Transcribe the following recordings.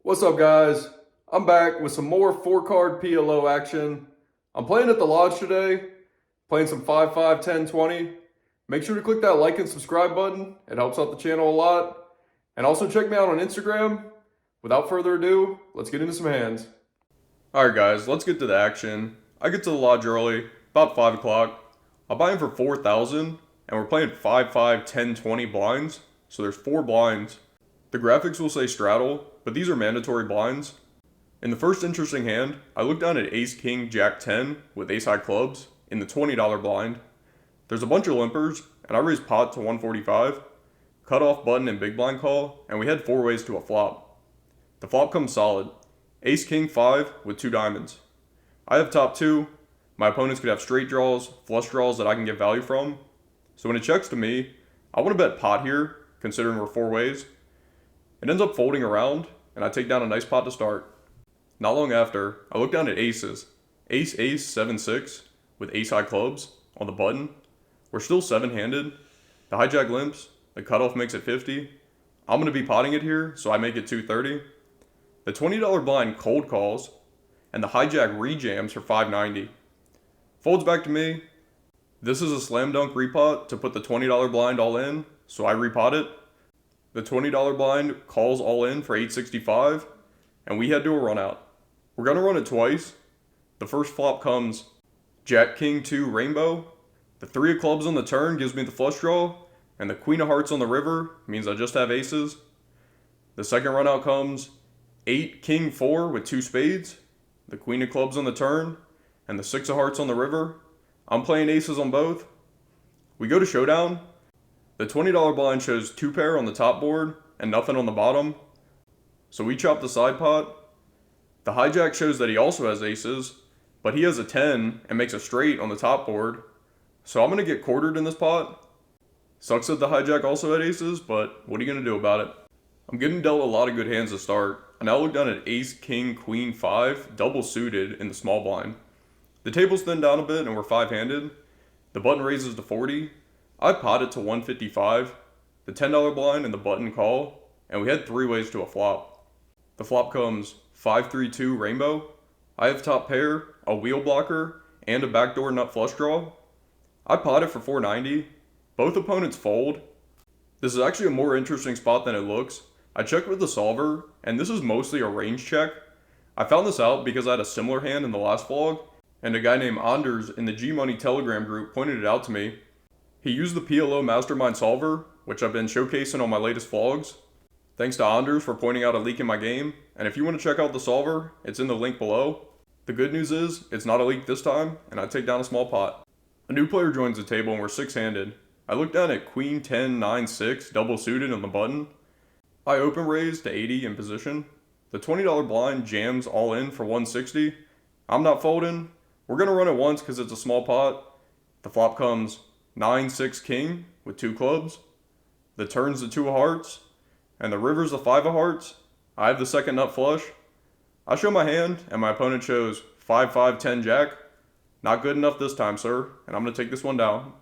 What's up, guys? I'm back with some more 4-card PLO action. I'm playing at the lodge today, playing some 5-5, 10, 20. Make sure to click that like and subscribe button. It helps out the channel a lot. And also check me out on Instagram. Without further ado, let's get into some hands. Alright guys, let's get to the action. I get to the lodge early, about 5 o'clock. I'll buy in for 4,000, and we're playing 5-5, 10, 20 blinds. So there's 4 blinds. The graphics will say straddle, but these are mandatory blinds. In the first interesting hand, I look down at Ace King Jack 10 with Ace High Clubs in the $20 blind. There's a bunch of limpers, and I raise pot to 145, cut off button and big blind call, and we head 4 ways to a flop. The flop comes solid. Ace King 5 with 2 diamonds. I have top 2. My opponents could have straight draws, flush draws that I can get value from. So when it checks to me, I want to bet pot here, considering we're 4 ways. It ends up folding around, and I take down a nice pot to start. Not long after, I look down at aces. Ace, ace, 7-6 with ace high clubs on the button. We're still 7-handed. The hijack limps, the cutoff makes it 50. I'm going to be potting it here, so I make it 230. The $20 blind cold calls, and the hijack rejams for 590. Folds back to me. This is a slam dunk repot to put the $20 blind all in, so I repot it. The $20 blind calls all in for 865, and we head to a run out. We're going to run it twice. The first flop comes Jack King 2 Rainbow. The 3 of clubs on the turn gives me the flush draw, and the Queen of Hearts on the river means I just have aces. The second run out comes 8 King 4 with 2 spades, the Queen of Clubs on the turn, and the 6 of Hearts on the river. I'm playing aces on both. We go to showdown. The $20 blind shows 2 pair on the top board and nothing on the bottom. So we chop the side pot. The hijack shows that he also has aces, but he has a 10 and makes a straight on the top board. So I'm going to get quartered in this pot. Sucks that the hijack also had aces, but what are you going to do about it? I'm getting dealt a lot of good hands to start. I now look down at ace, king, queen, 5, double suited in the small blind. The table's thinned down a bit and we're 5-handed. The button raises to 40. I pot it to 155, the $10 blind and the button call, and we head 3 ways to a flop. The flop comes 5-3-2 Rainbow. I have top pair, a wheel blocker, and a backdoor nut flush draw. I pot it for 490. Both opponents fold. This is actually a more interesting spot than it looks. I checked with the solver, and this is mostly a range check. I found this out because I had a similar hand in the last vlog, and a guy named Anders in the GMoney Telegram group pointed it out to me. He used the PLO Mastermind solver, which I've been showcasing on my latest vlogs. Thanks to Anders for pointing out a leak in my game, and if you want to check out the solver, it's in the link below. The good news is, it's not a leak this time, and I take down a small pot. A new player joins the table and we're 6-handed. I look down at Queen 10, 9, 6, double suited on the button. I open raise to 80 in position. The $20 blind jams all in for 160. I'm not folding. We're going to run it once because it's a small pot. The flop comes 9-6 king with 2 clubs. The turn's the 2 of hearts, and the river's the 5 of hearts. I have the second nut flush. I show my hand, and my opponent shows 5-5, 10 jack. Not good enough this time, sir, and I'm going to take this one down.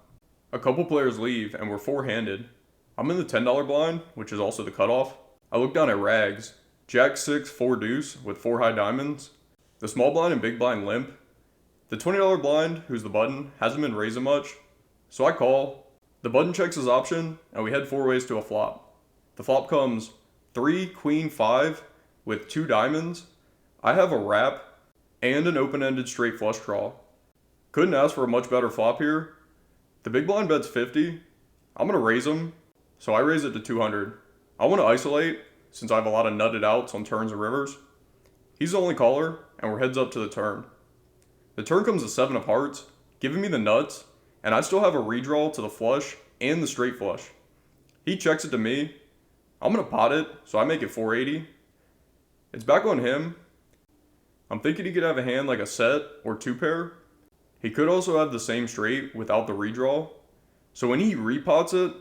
A couple players leave, and we're 4-handed. I'm in the $10 blind, which is also the cutoff. I look down at rags. Jack 6, 4 deuce with 4 high diamonds. The small blind and big blind limp. The $20 blind, who's the button, hasn't been raising much. So I call. The button checks his option, and we head 4 ways to a flop. The flop comes 3, queen, 5 with 2 diamonds. I have a wrap and an open-ended straight flush draw. Couldn't ask for a much better flop here. The big blind bets 50. I'm going to raise him, so I raise it to 200. I want to isolate, since I have a lot of nutted outs on turns and rivers. He's the only caller, and we're heads up to the turn. The turn comes a 7 of hearts, giving me the nuts, and I still have a redraw to the flush and the straight flush. He checks it to me. I'm going to pot it, so I make it 480. It's back on him. I'm thinking he could have a hand like a set or 2 pair. He could also have the same straight without the redraw. So when he repots it,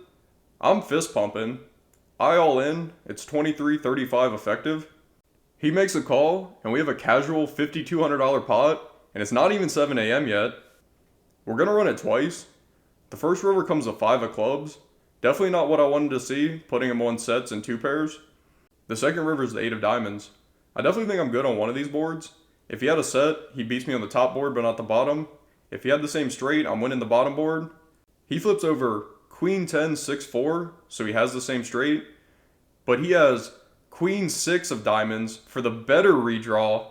I'm fist pumping. I all in, it's 23-35 effective. He makes a call, and we have a casual $5,200 pot, and it's not even 7 a.m. yet. We're going to run it twice. The first river comes a 5 of clubs. Definitely not what I wanted to see, putting him on sets and 2 pairs. The second river is the 8 of diamonds. I definitely think I'm good on one of these boards. If he had a set, he beats me on the top board but not the bottom. If he had the same straight, I'm winning the bottom board. He flips over Queen 10, 6, 4, so he has the same straight. But he has Queen 6 of diamonds for the better redraw.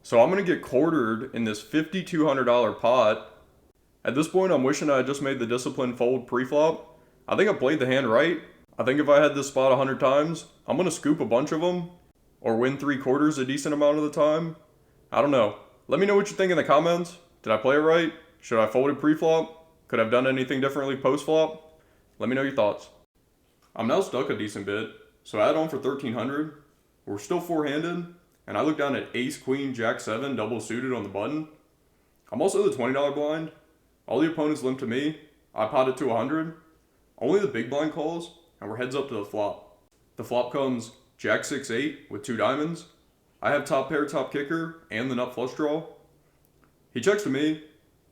So I'm going to get quartered in this $5,200 pot. At this point, I'm wishing I had just made the disciplined fold pre-flop. I think I played the hand right. I think if I had this spot 100 times, I'm going to scoop a bunch of them. Or win 3/4 a decent amount of the time. I don't know. Let me know what you think in the comments. Did I play it right? Should I fold it pre-flop? Could I have done anything differently post-flop? Let me know your thoughts. I'm now stuck a decent bit, so I add on for 1,300. We're still four-handed, and I look down at ace, queen, jack 7 double suited on the button. I'm also the $20 blind. All the opponents limp to me. I pot it to 100. Only the big blind calls, and we're heads up to the flop. The flop comes jack 6, 8 with 2 diamonds. I have top pair, top kicker, and the nut flush draw. He checks to me.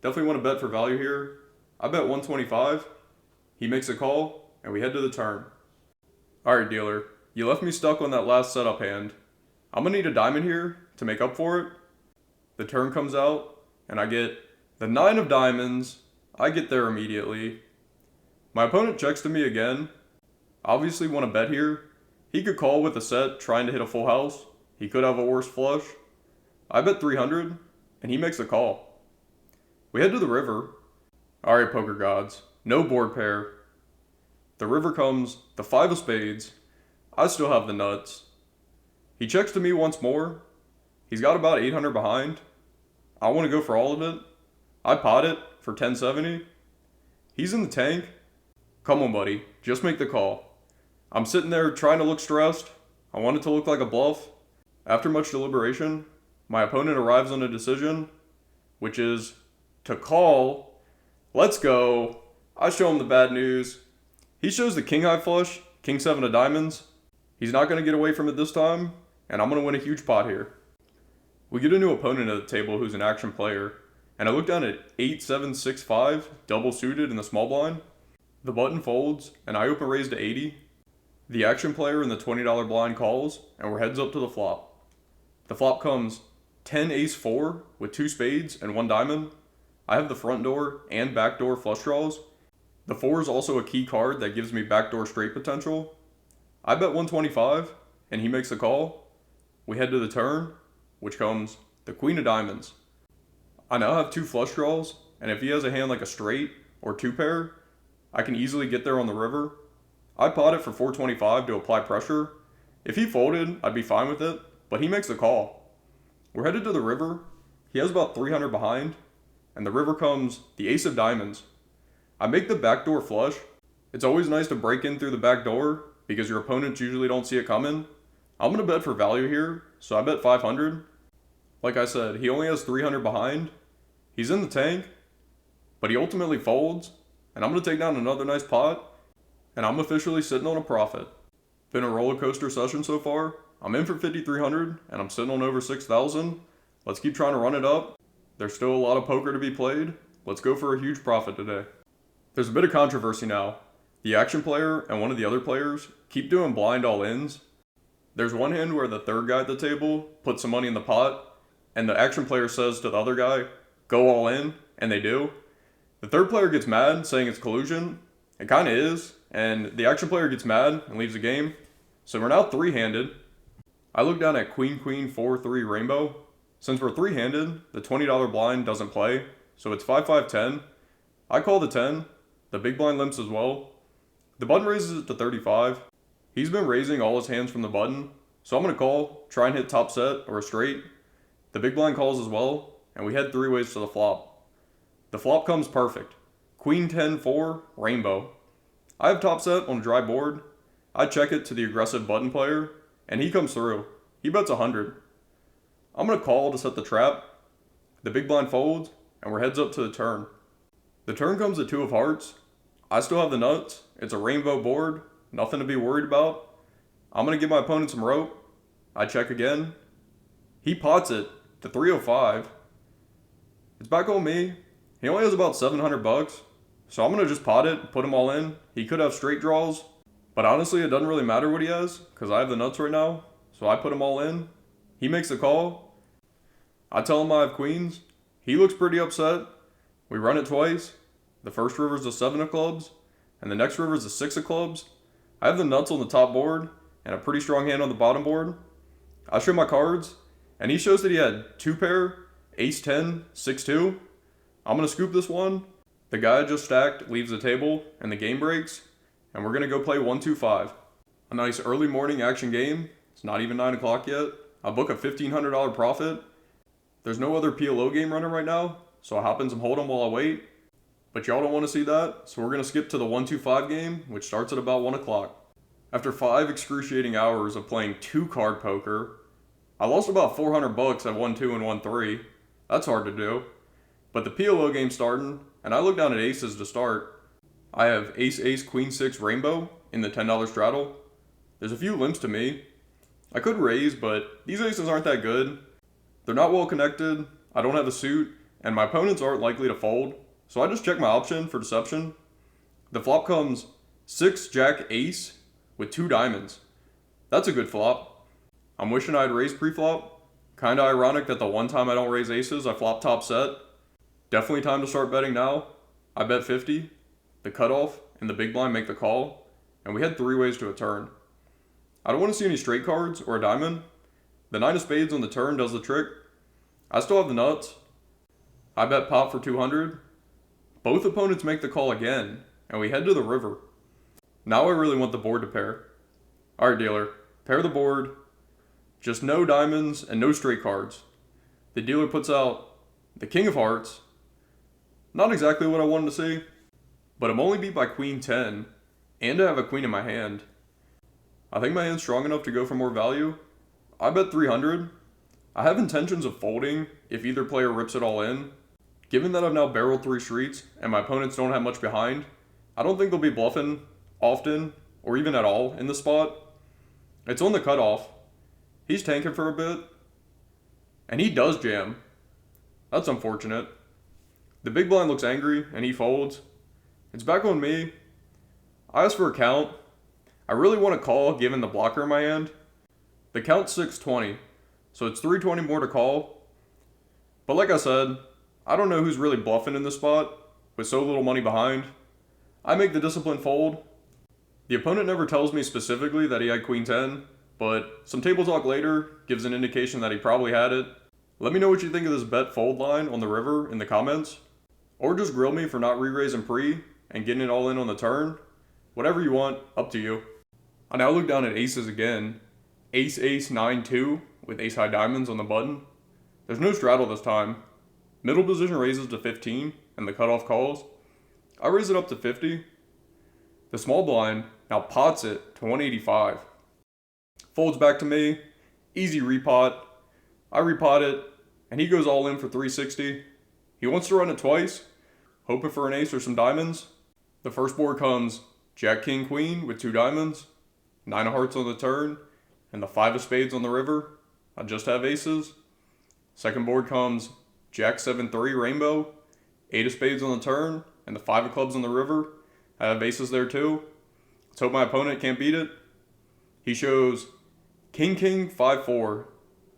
Definitely want to bet for value here. I bet 125. He makes a call, and we head to the turn. Alright, dealer. You left me stuck on that last setup hand. I'm going to need a diamond here to make up for it. The turn comes out, and I get the 9 of diamonds. I get there immediately. My opponent checks to me again. Obviously want to bet here. He could call with a set trying to hit a full house. He could have a worse flush. I bet 300, and he makes a call. We head to the river. Alright, poker gods. No board pair. The river comes the 5 of spades. I still have the nuts. He checks to me once more. He's got about 800 behind. I want to go for all of it. I pot it for 1070. He's in the tank. Come on, buddy. Just make the call. I'm sitting there trying to look stressed. I want it to look like a bluff. After much deliberation, my opponent arrives on a decision, which is to call. Let's go. I show him the bad news. He shows the king high flush, king 7 of diamonds. He's not going to get away from it this time, and I'm going to win a huge pot here. We get a new opponent at the table who's an action player, and I look down at 8, 7, 6, 5, double suited in the small blind. The button folds, and I open raise to 80. The action player in the $20 blind calls, and we're heads up to the flop. The flop comes 10 ace 4 with 2 spades and 1 diamond. I have the front door and back door flush draws. The 4 is also a key card that gives me backdoor straight potential. I bet 125, and he makes the call. We head to the turn, which comes the queen of diamonds. I now have 2 flush draws, and if he has a hand like a straight or 2 pair, I can easily get there on the river. I pot it for 425 to apply pressure. If he folded, I'd be fine with it, but he makes the call. We're headed to the river. He has about 300 behind, and the river comes the ace of diamonds. I make the backdoor flush. It's always nice to break in through the back door because your opponents usually don't see it coming. I'm going to bet for value here, so I bet 500. Like I said, he only has 300 behind. He's in the tank, but he ultimately folds, and I'm going to take down another nice pot, and I'm officially sitting on a profit. Been a roller coaster session so far. I'm in for 5,300, and I'm sitting on over 6,000. Let's keep trying to run it up. There's still a lot of poker to be played. Let's go for a huge profit today. There's a bit of controversy now. The action player and one of the other players keep doing blind all-ins. There's one hand where the third guy at the table puts some money in the pot, and the action player says to the other guy, go all in, and they do. The third player gets mad, saying it's collusion. It kind of is, and the action player gets mad and leaves the game. So we're now 3-handed. I look down at queen, queen, 4, 3 rainbow. Since we're 3-handed, the $20 blind doesn't play, so it's 5, 5, 10. I call the 10. The big blind limps as well. The button raises it to 35. He's been raising all his hands from the button, so I'm going to call, try and hit top set or a straight. The big blind calls as well, and we head 3 ways to the flop. The flop comes perfect. Queen 10, 4, rainbow. I have top set on a dry board. I check it to the aggressive button player, and he comes through. He bets 100. I'm going to call to set the trap. The big blind folds, and we're heads up to the turn. The turn comes at 2 of hearts. I still have the nuts. It's a rainbow board. Nothing to be worried about. I'm going to give my opponent some rope. I check again. He pots it to 305. It's back on me. He only has about 700 bucks. So I'm going to just pot it, put him all in. He could have straight draws. But honestly, it doesn't really matter what he has because I have the nuts right now. So I put him all in. He makes the call. I tell him I have queens. He looks pretty upset. We run it twice. The first river is a 7 of clubs, and the next river is a 6 of clubs. I have the nuts on the top board, and a pretty strong hand on the bottom board. I show my cards, and he shows that he had 2 pair, ace 10, 6-2. I'm going to scoop this one. The guy I just stacked leaves the table, and the game breaks, and we're going to go play 1-2-5. A nice early morning action game. It's not even 9 o'clock yet. I book a $1,500 profit. There's no other PLO game running right now, so I hop in some hold'em while I wait. But y'all don't want to see that, so we're going to skip to the 1-2-5 game, which starts at about 1 o'clock. After 5 excruciating hours of playing 2-card poker, I lost about $400 at 1-2 and 1-3. That's hard to do. But the PLO game's starting, and I look down at aces to start. I have ace-ace queen-6 rainbow in the $10 straddle. There's a few limps to me. I could raise, but these aces aren't that good. They're not well connected, I don't have a suit, and my opponents aren't likely to fold, so I just check my option for deception. The flop comes 6 jack ace with 2 diamonds. That's a good flop. I'm wishing I'd raised pre-flop. Kinda ironic that the one time I don't raise aces, I flop top set. Definitely time to start betting now. I bet 50. The cutoff and the big blind make the call, and we had 3 ways to a turn. I don't want to see any straight cards or a diamond. The 9 of spades on the turn does the trick. I still have the nuts. I bet pot for 200. Both opponents make the call again, and we head to the river. Now I really want the board to pair. Alright dealer, pair the board. Just no diamonds and no straight cards. The dealer puts out the king of hearts. Not exactly what I wanted to see, but I'm only beat by queen 10, and I have a queen in my hand. I think my hand's strong enough to go for more value. I bet 300. I have intentions of folding if either player rips it all in. Given that I've now barreled 3 streets and my opponents don't have much behind, I don't think they'll be bluffing often or even at all in the spot. It's on the cutoff. He's tanking for a bit. And he does jam. That's unfortunate. The big blind looks angry and he folds. It's back on me. I ask for a count. I really want to call given the blocker in my hand. The count's 620, so it's 320 more to call. But like I said, I don't know who's really bluffing in this spot with so little money behind. I make the disciplined fold. The opponent never tells me specifically that he had queen 10, but some table talk later gives an indication that he probably had it. Let me know what you think of this bet fold line on the river in the comments, or just grill me for not re-raising pre and getting it all in on the turn. Whatever you want, up to you. I now look down at aces again. Ace-ace 9-2 with ace-high diamonds on the button. There's no straddle this time. Middle position raises to 15 and the cutoff calls. I raise it up to 50. The small blind now pots it to 185. Folds back to me. Easy repot. I repot it and he goes all in for 360. He wants to run it twice, hoping for an ace or some diamonds. The first board comes jack king queen with 2 diamonds, 9 of hearts on the turn, and the 5 of spades on the river. I just have aces. Second board comes jack 7-3 rainbow, 8 of spades on the turn, and the 5 of clubs on the river. I have aces there too. Let's hope my opponent can't beat it. He shows king 5-4.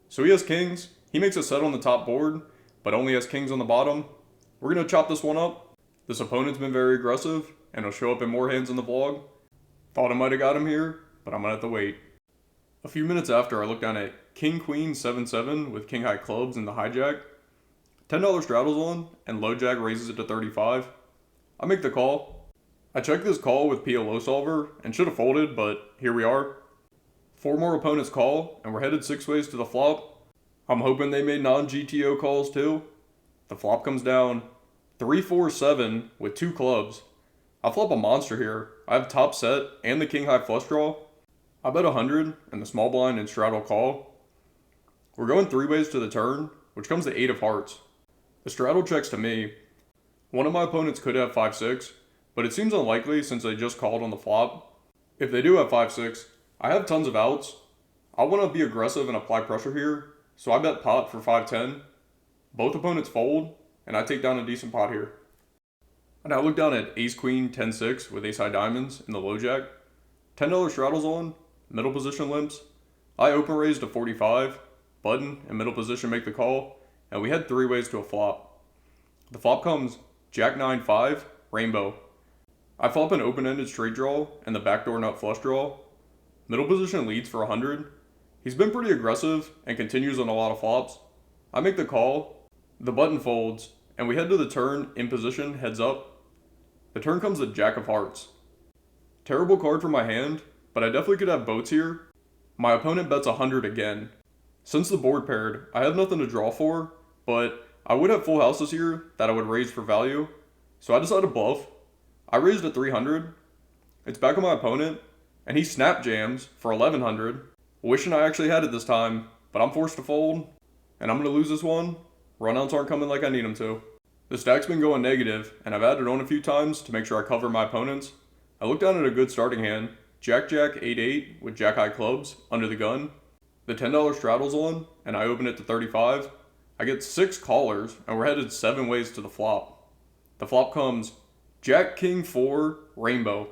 So he has kings. He makes a set on the top board, but only has kings on the bottom. We're going to chop this one up. This opponent's been very aggressive, and he'll show up in more hands in the vlog. Thought I might have got him here, but I'm going to have to wait. A few minutes after, I look down at king queen 7-7 with king high clubs and the hijack. $10 straddles on, and low jack raises it to 35. I make the call. I check this call with PLO solver and should have folded, but here we are. 4 more opponents call, and we're headed 6 ways to the flop. I'm hoping they made non-GTO calls too. The flop comes down 3-4-7 with 2 clubs. I flop a monster here. I have top set and the king high flush draw. I bet 100 and the small blind and straddle call. We're going 3 ways to the turn, which comes to 8 of hearts. The straddle checks to me. One of my opponents could have 5-6, but it seems unlikely since they just called on the flop. If they do have 5-6, I have tons of outs. I want to be aggressive and apply pressure here, so I bet pot for 5-10. Both opponents fold, and I take down a decent pot here. I now look down at ace queen 10-6 with ace high diamonds in the low jack. $10 straddles on, middle position limps. I open raise to 45. button, and middle position make the call, and we had 3 ways to a flop. The flop comes Jack 9-5, rainbow. I flop an open-ended straight draw and the backdoor nut flush draw. Middle position leads for 100. He's been pretty aggressive and continues on a lot of flops. I make the call, the button folds, and we head to the turn in position, heads up. The turn comes the Jack of Hearts. Terrible card for my hand, but I definitely could have boats here. My opponent bets 100 again. Since the board paired, I have nothing to draw for, but I would have full houses here that I would raise for value, so I decided to bluff. I raised at 300. It's back on my opponent, and he snap jams for 1100. Wishing I actually had it this time, but I'm forced to fold, and I'm going to lose this one. Runouts aren't coming like I need them to. The stack's been going negative, and I've added on a few times to make sure I cover my opponents. I look down at a good starting hand, Jack-Jack 8-8 with Jack-High clubs under the gun. The $10 straddle's on, and I open it to 35. I get 6 callers, and we're headed 7 ways to the flop. The flop comes Jack-King 4, rainbow.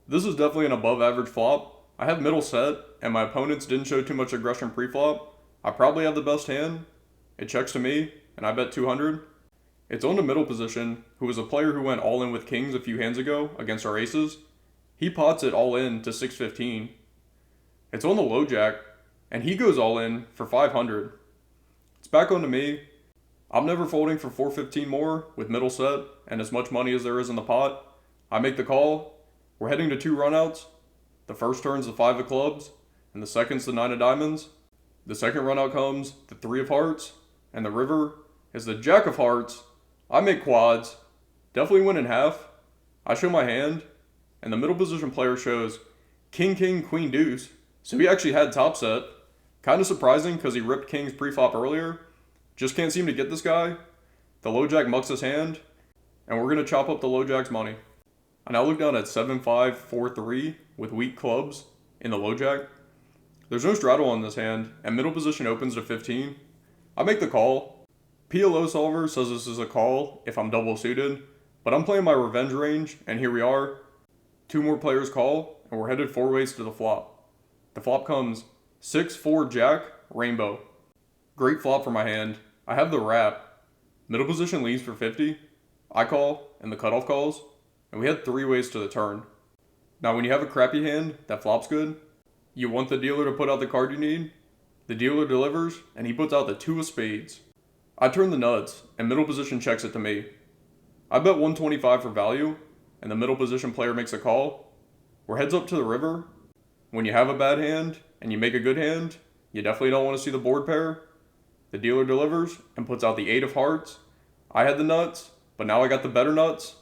This is definitely an above average flop. I have middle set, and my opponents didn't show too much aggression pre-flop. I probably have the best hand. It checks to me, and I bet 200. It's on the middle position, who was a player who went all in with kings a few hands ago against our aces. He pots it all in to 615. It's on the low jack, and he goes all in for 500. It's back on to me. I'm never folding for 415 more with middle set and as much money as there is in the pot. I make the call. We're heading to 2 runouts. The first turn's the 5 of clubs, and the second's the 9 of diamonds. The second runout comes the 3 of hearts, and the river is the Jack of hearts. I make quads, definitely win in half. I show my hand, and the middle position player shows King, King, Queen, Deuce. So he actually had top set. Kind of surprising because he ripped kings pre-flop earlier. Just can't seem to get this guy. The low jack mucks his hand, and we're going to chop up the low jack's money. I now look down at 7-5, 4-3 with weak clubs in the low jack. There's no straddle on this hand, and middle position opens to 15. I make the call. PLO solver says this is a call if I'm double suited, but I'm playing my revenge range, and here we are. 2 more players call, and we're headed 4 ways to the flop. The flop comes 6-4 jack, rainbow. Great flop for my hand. I have the wrap. Middle position leads for 50. I call, and the cutoff calls, and we had 3 ways to the turn. Now when you have a crappy hand that flops good, you want the dealer to put out the card you need. The dealer delivers, and he puts out the 2 of spades. I turn the nuts, and middle position checks it to me. I bet 125 for value, and the middle position player makes a call. We're heads up to the river. When you have a bad hand, and you make a good hand, you definitely don't want to see the board pair. The dealer delivers, and puts out the 8 of hearts. I had the nuts, but now I got the better nuts.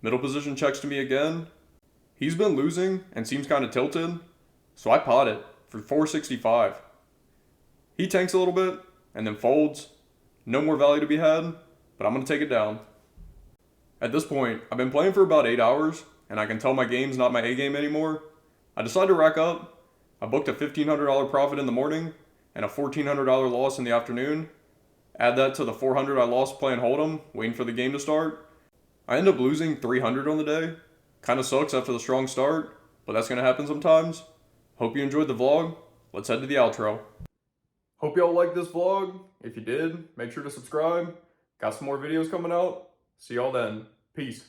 Middle position checks to me again. He's been losing, and seems kind of tilted, so I pot it for 465. He tanks a little bit, and then folds. No more value to be had, but I'm going to take it down. At this point, I've been playing for about 8 hours, and I can tell my game's not my A game anymore. I decided to rack up. I booked a $1,500 profit in the morning, and a $1,400 loss in the afternoon. Add that to the $400 I lost playing Hold'em, waiting for the game to start. I end up losing $300 on the day. Kinda sucks after the strong start, but that's going to happen sometimes. Hope you enjoyed the vlog. Let's head to the outro. Hope y'all liked this vlog. If you did, make sure to subscribe. Got some more videos coming out. See y'all then. Peace.